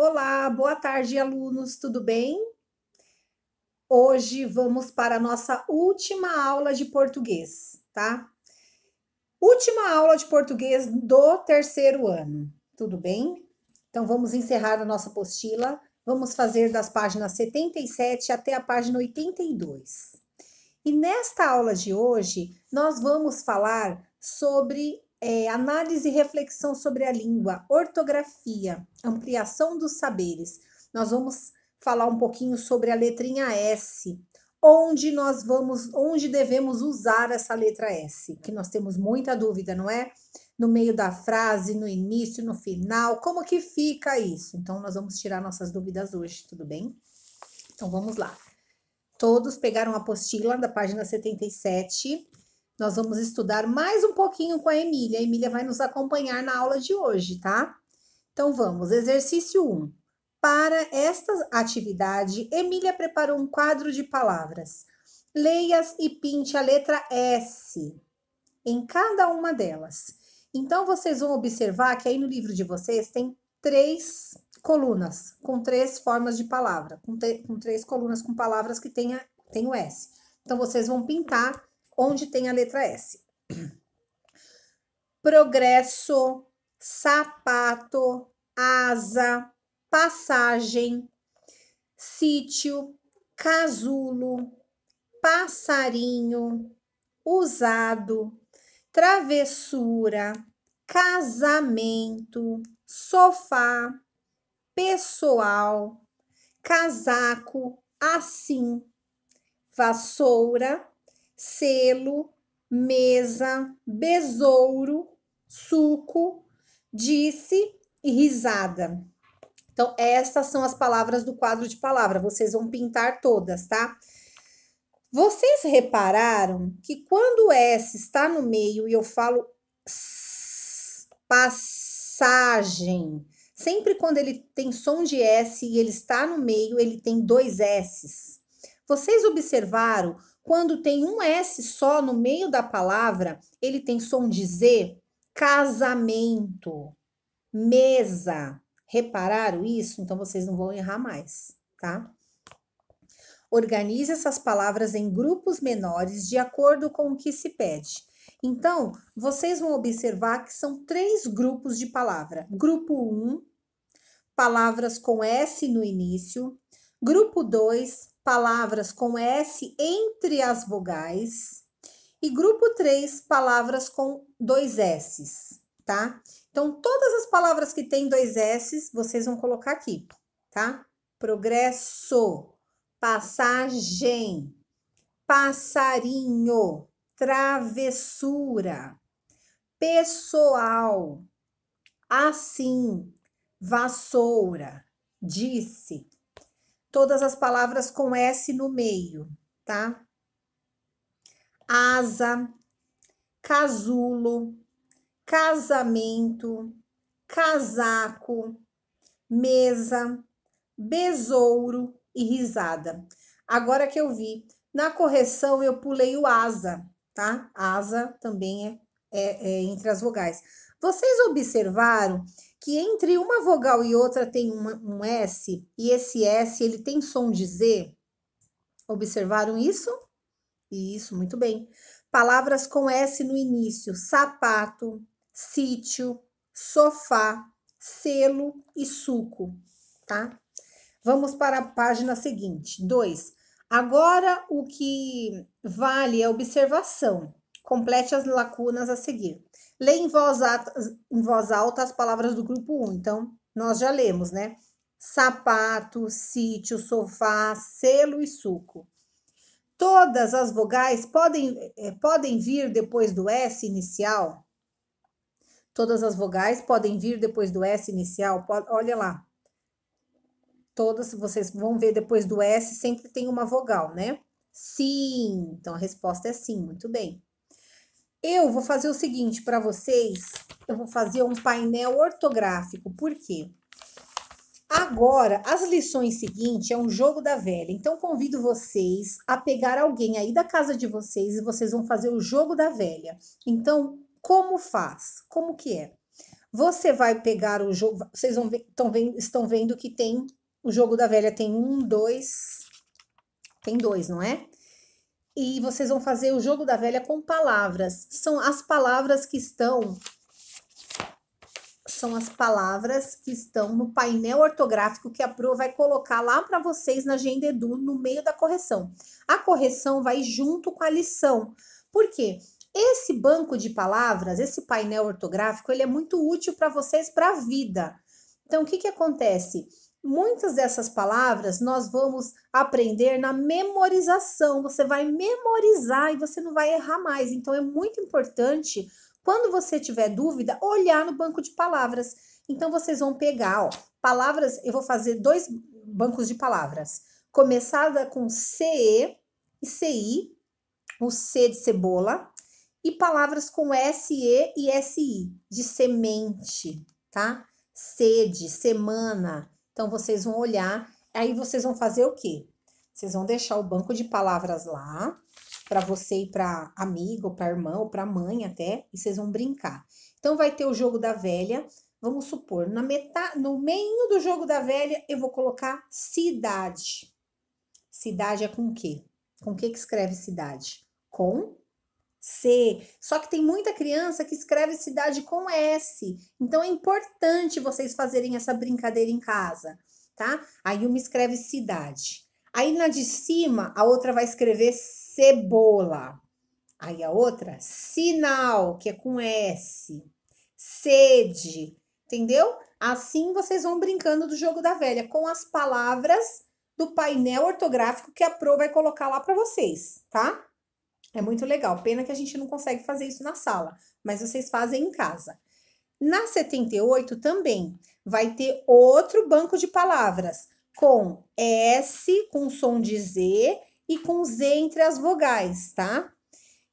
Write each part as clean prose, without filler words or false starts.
Olá, boa tarde, alunos, tudo bem? Hoje vamos para a nossa última aula de português, tá? Última aula de português do terceiro ano, tudo bem? Então vamos encerrar a nossa apostila. Vamos fazer das páginas 77 até a página 82. E nesta aula de hoje, nós vamos falar sobre análise e reflexão sobre a língua, ortografia, ampliação dos saberes. Nós vamos falar um pouquinho sobre a letrinha S, onde devemos usar essa letra S, que nós temos muita dúvida, não é? No meio da frase, no início, no final, como que fica isso? Então, nós vamos tirar nossas dúvidas hoje, tudo bem? Então, vamos lá. Todos pegaram a apostila da página 77. Nós vamos estudar mais um pouquinho com a Emília. A Emília vai nos acompanhar na aula de hoje, tá? Então vamos, exercício 1. Para esta atividade, Emília preparou um quadro de palavras. Leia e pinte a letra S em cada uma delas. Então vocês vão observar que aí no livro de vocês tem 3 colunas com 3 formas de palavra, com 3 colunas com palavras que tem o S. Então, vocês vão pintar onde tem a letra S. Progresso, sapato, asa, passagem, sítio, casulo, passarinho, usado, travessura, casamento, sofá, pessoal, casaco, assim, vassoura, selo, mesa, besouro, suco, disse e risada. Então, essas são as palavras do quadro de palavra. Vocês vão pintar todas, tá? Vocês repararam que quando o S está no meio e eu falo passagem, sempre quando ele tem som de S e ele está no meio, ele tem 2 S's. Vocês observaram, quando tem um S só no meio da palavra, ele tem som de Z? Casamento, mesa. Repararam isso? Então, vocês não vão errar mais, tá? Organize essas palavras em grupos menores de acordo com o que se pede. Então, vocês vão observar que são 3 grupos de palavra. Grupo 1, palavras com S no início. Grupo 2, palavras com S entre as vogais. E grupo 3, palavras com 2 S's, tá? Então, todas as palavras que têm 2 S's, vocês vão colocar aqui, tá? Progresso, passagem, passarinho, travessura, pessoal, assim, vassoura, disse. Todas as palavras com S no meio, tá? Asa, casulo, casamento, casaco, mesa, besouro e risada. Agora que eu vi, na correção eu pulei o asa, tá? Asa também é entre as vogais. Vocês observaram que entre uma vogal e outra tem um S, e esse S ele tem som de Z? Observaram isso? Isso, muito bem. Palavras com S no início: sapato, sítio, sofá, selo e suco, tá? Vamos para a página seguinte. 2. Agora, o que vale é a observação. Complete as lacunas a seguir. Lê em voz alta as palavras do grupo 1. Então, nós já lemos, né? Sapato, sítio, sofá, selo e suco. Todas as vogais podem vir depois do S inicial? Todas as vogais podem vir depois do S inicial? Olha lá. Todas, vocês vão ver depois do S, sempre tem uma vogal, né? Sim, então a resposta é sim, muito bem. Eu vou fazer o seguinte para vocês, eu vou fazer um painel ortográfico, por quê? Agora, as lições seguintes é um jogo da velha, então convido vocês a pegar alguém aí da casa de vocês e vocês vão fazer o jogo da velha. Então, como faz? Como que é? Você vai pegar o jogo, vocês vão ver, estão vendo que tem o jogo da velha, tem tem dois, não é? E vocês vão fazer o jogo da velha com palavras. São as palavras que estão no painel ortográfico que a Pro vai colocar lá para vocês na Agenda Edu, no meio da correção. A correção vai junto com a lição. Por quê? Esse banco de palavras, esse painel ortográfico, ele é muito útil para vocês para a vida. Então, o que acontece? Muitas dessas palavras nós vamos aprender na memorização. Você vai memorizar e você não vai errar mais. Então, é muito importante, quando você tiver dúvida, olhar no banco de palavras. Então, vocês vão pegar, ó, palavras, eu vou fazer 2 bancos de palavras. Começada com CE e CI, o C de cebola, e palavras com SE e SI, de semente, tá? Sede, semana. Então, vocês vão olhar, aí vocês vão fazer o quê? Vocês vão deixar o banco de palavras lá, para você e para amigo, ou para irmã, ou para mãe até, e vocês vão brincar. Então, vai ter o jogo da velha, vamos supor, no meio do jogo da velha, eu vou colocar cidade. Cidade é com o quê? Com o que escreve cidade? Com C. Só que tem muita criança que escreve cidade com S. Então, é importante vocês fazerem essa brincadeira em casa, tá? Aí uma escreve cidade. Aí na de cima, a outra vai escrever cebola. Aí a outra, sinal, que é com S. Sede, entendeu? Assim vocês vão brincando do jogo da velha, com as palavras do painel ortográfico que a Pro vai colocar lá para vocês, tá? É muito legal. Pena que a gente não consegue fazer isso na sala, mas vocês fazem em casa. Na 78 também vai ter outro banco de palavras com S, com som de Z e com Z entre as vogais, tá?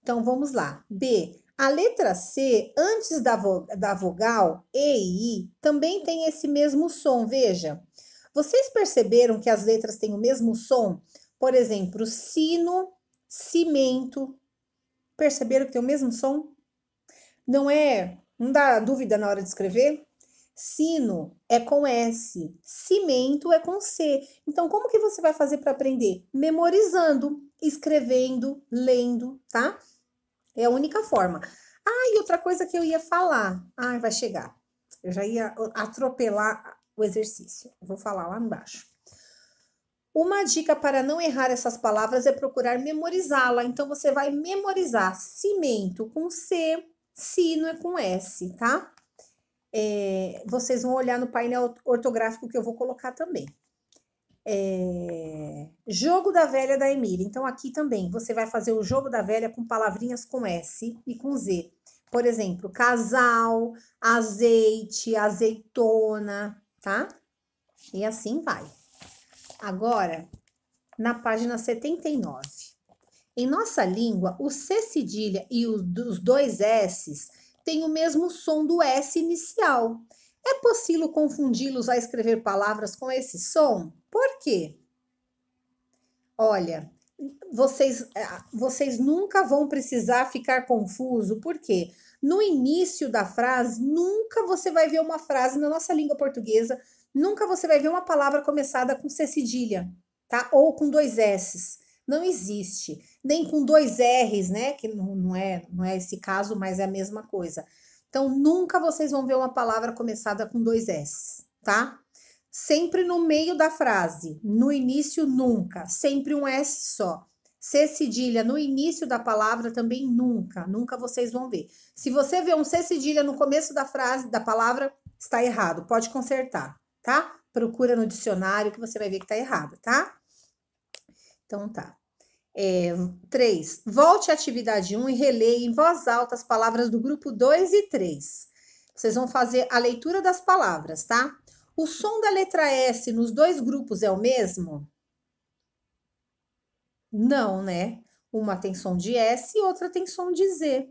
Então, vamos lá. B. A letra C, antes da vogal E e I, também tem esse mesmo som, veja. Vocês perceberam que as letras têm o mesmo som? Por exemplo, sino, cimento. Perceberam que tem o mesmo som? Não dá dúvida na hora de escrever? Sino é com S, cimento é com C. Então, como que você vai fazer para aprender? Memorizando, escrevendo, lendo, tá? É a única forma. Ah, e outra coisa que eu ia falar. Ah, vai chegar. Eu já ia atropelar o exercício. Eu vou falar lá embaixo. Uma dica para não errar essas palavras é procurar memorizá-la. Então, você vai memorizar cimento com C, sino é com S, tá? Vocês vão olhar no painel ortográfico que eu vou colocar também. Jogo da velha da Emília. Então, aqui também, você vai fazer o jogo da velha com palavrinhas com S e com Z. Por exemplo, casal, azeite, azeitona, tá? E assim vai. Agora, na página 79. Em nossa língua, o C cedilha e os 2 S's têm o mesmo som do S inicial. É possível confundi-los a escrever palavras com esse som? Por quê? Olha, vocês nunca vão precisar ficar confuso, porque no início da frase, nunca você vai ver uma frase na nossa língua portuguesa, nunca você vai ver uma palavra começada com C cedilha, tá? Ou com 2 S's. Não existe. Nem com 2 R's, né? Que não é esse caso, mas é a mesma coisa. Então, nunca vocês vão ver uma palavra começada com 2 S's, tá? Sempre no meio da frase. No início, nunca. Sempre um S só. C cedilha no início da palavra também nunca. Nunca vocês vão ver. Se você vê um C cedilha no começo da frase, da palavra, está errado. Pode consertar, tá? Procura no dicionário que você vai ver que está errado, tá? Então, tá. 3. Volte à atividade 1 e releia em voz alta as palavras do grupo 2 e 3. Vocês vão fazer a leitura das palavras, tá? O som da letra S nos 2 grupos é o mesmo? Não, né? Uma tem som de S e outra tem som de Z.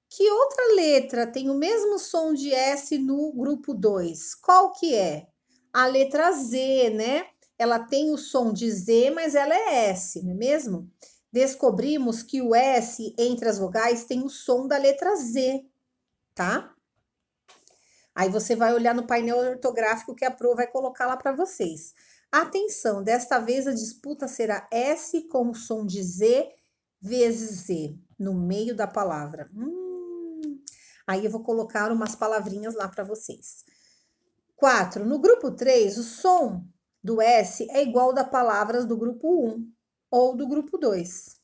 Que outra letra tem o mesmo som de S no grupo 2? Qual que é? A letra Z, né? Ela tem o som de Z, mas ela é S, não é mesmo? Descobrimos que o S entre as vogais tem o som da letra Z, tá? Aí você vai olhar no painel ortográfico que a Pro vai colocar lá para vocês. Atenção, desta vez a disputa será S com o som de Z vezes Z no meio da palavra. Aí eu vou colocar umas palavrinhas lá para vocês. 4. No grupo 3, o som do S é igual da palavras do grupo 1 ou do grupo 2.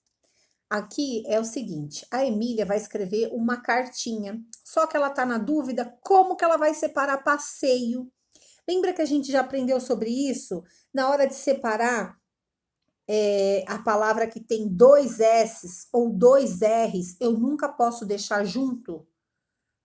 Aqui é o seguinte, a Emília vai escrever uma cartinha, só que ela tá na dúvida como que ela vai separar passeio. Lembra que a gente já aprendeu sobre isso? Na hora de separar a palavra que tem 2 S's ou 2 R's, eu nunca posso deixar junto.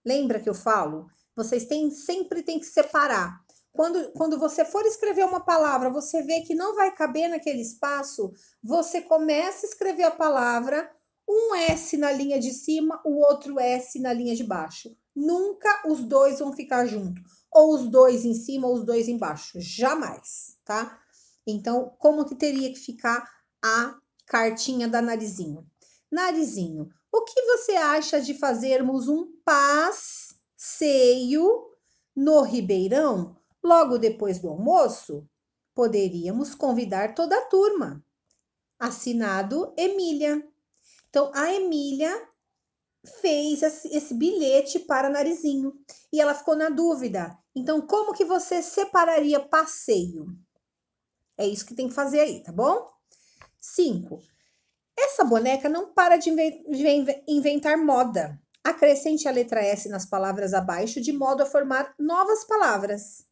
Lembra que eu falo? Vocês sempre têm que separar. Quando você for escrever uma palavra, você vê que não vai caber naquele espaço, você começa a escrever a palavra, um S na linha de cima, o outro S na linha de baixo. Nunca os dois vão ficar juntos. Ou os dois em cima ou os dois embaixo. Jamais, tá? Então, como que teria que ficar a cartinha da Narizinho? Narizinho, o que você acha de fazermos um passeio no Ribeirão logo depois do almoço? Poderíamos convidar toda a turma. Assinado Emília. Então, a Emília fez esse bilhete para Narizinho e ela ficou na dúvida. Então, como que você separaria passeio? É isso que tem que fazer aí, tá bom? 5. Essa boneca não para de inventar moda. Acrescente a letra S nas palavras abaixo de modo a formar novas palavras.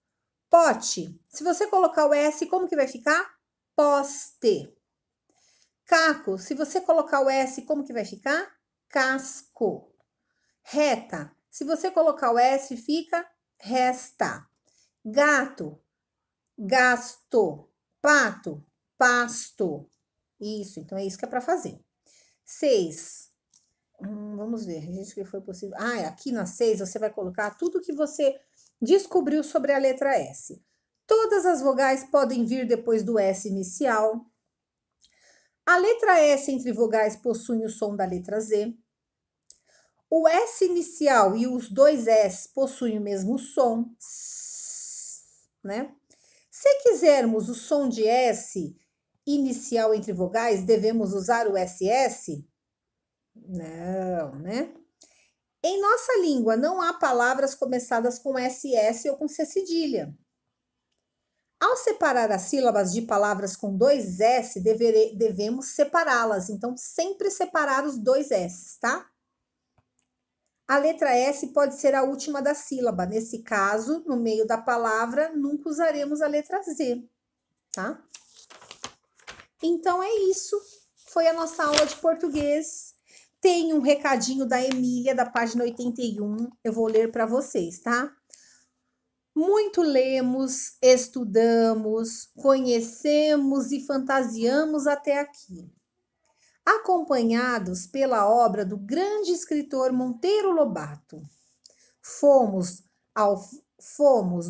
Pote. Se você colocar o S, como que vai ficar? Poste. Caco. Se você colocar o S, como que vai ficar? Casco. Reta. Se você colocar o S, fica resta. Gato. Gasto. Pato. Pasto. Isso, então é isso que é para fazer. 6. Vamos ver, gente, que foi possível. Aqui na 6 você vai colocar tudo que você descobriu sobre a letra S. Todas as vogais podem vir depois do S inicial. A letra S entre vogais possui o som da letra Z. O S inicial e os dois S possuem o mesmo som, né? Se quisermos o som de S inicial entre vogais, devemos usar o SS? Não, né? Em nossa língua, não há palavras começadas com SS ou com C cedilha. Ao separar as sílabas de palavras com 2 S, devemos separá-las. Então, sempre separar os 2 S, tá? A letra S pode ser a última da sílaba. Nesse caso, no meio da palavra, nunca usaremos a letra Z, tá? Então, é isso. Foi a nossa aula de português. Tem um recadinho da Emília, da página 81. Eu vou ler para vocês, tá? Muito lemos, estudamos, conhecemos e fantasiamos até aqui. Acompanhados pela obra do grande escritor Monteiro Lobato. Fomos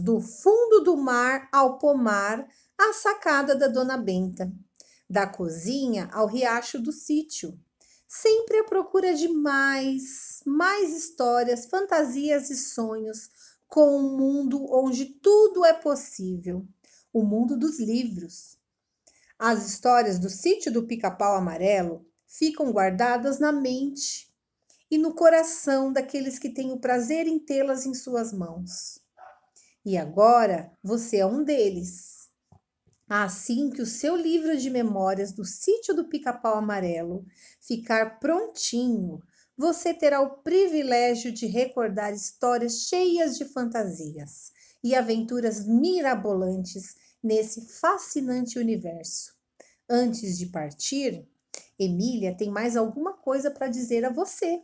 do fundo do mar ao pomar, à sacada da Dona Benta. Da cozinha ao riacho do sítio. Sempre à procura de mais histórias, fantasias e sonhos, com um mundo onde tudo é possível. O mundo dos livros. As histórias do sítio do Pica-Pau Amarelo ficam guardadas na mente e no coração daqueles que têm o prazer em tê-las em suas mãos. E agora você é um deles. Assim que o seu livro de memórias do sítio do Pica-Pau Amarelo ficar prontinho, você terá o privilégio de recordar histórias cheias de fantasias e aventuras mirabolantes nesse fascinante universo. Antes de partir, Emília tem mais alguma coisa para dizer a você.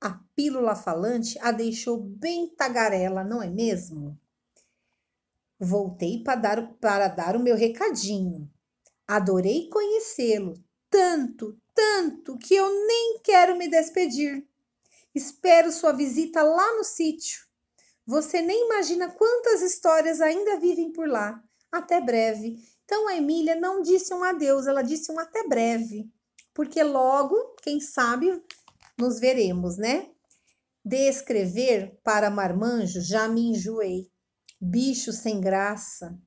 A pílula falante a deixou bem tagarela, não é mesmo? Voltei para dar o meu recadinho. Adorei conhecê-lo, tanto que eu nem quero me despedir. Espero sua visita lá no sítio. Você nem imagina quantas histórias ainda vivem por lá. Até breve. Então a Emília não disse um adeus, ela disse um até breve. Porque logo, quem sabe, nos veremos, né? De escrever para marmanjo já me enjoei, bicho sem graça,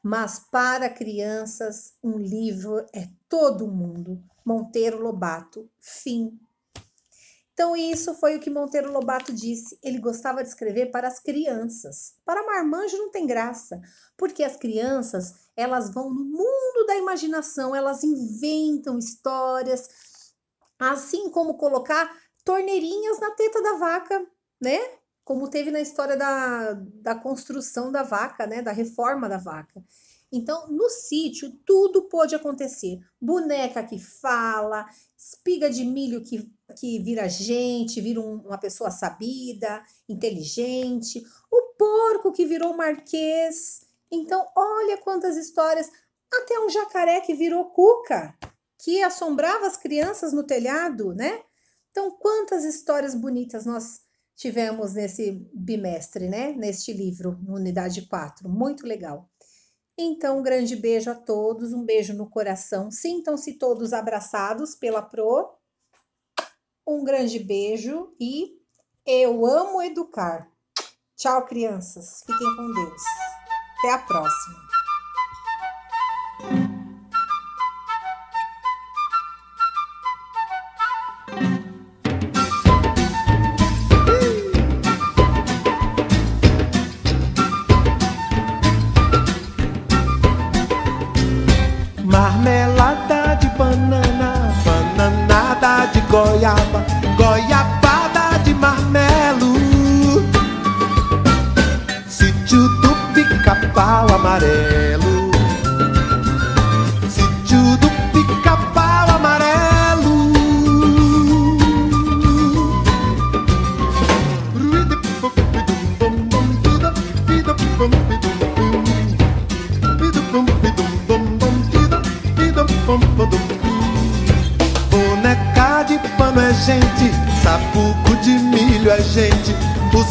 mas para crianças um livro é todo mundo. Monteiro Lobato, fim. Então isso foi o que Monteiro Lobato disse, ele gostava de escrever para as crianças. Para marmanjo não tem graça, porque as crianças, elas vão no mundo da imaginação, elas inventam histórias, assim como colocar torneirinhas na teta da vaca, né? Como teve na história da construção da vaca, né? Da reforma da vaca. Então, no sítio, tudo pode acontecer. Boneca que fala, espiga de milho que vira gente, vira uma pessoa sabida, inteligente. O porco que virou marquês. Então, olha quantas histórias. Até um jacaré que virou cuca, que assombrava as crianças no telhado, né? Então, quantas histórias bonitas nós tivemos nesse bimestre, né? Neste livro, no Unidade 4. Muito legal. Então, um grande beijo a todos, um beijo no coração. Sintam-se todos abraçados pela Pro. Um grande beijo e eu amo educar. Tchau, crianças. Fiquem com Deus. Até a próxima. Marmelada de banana, bananada de goiaba, goiabada de marmelo. Sítio do Pica-Pau Amarelo, sítio do Pica-Pau Amarelo. Boneca de pano é gente, sapuco de milho é gente, o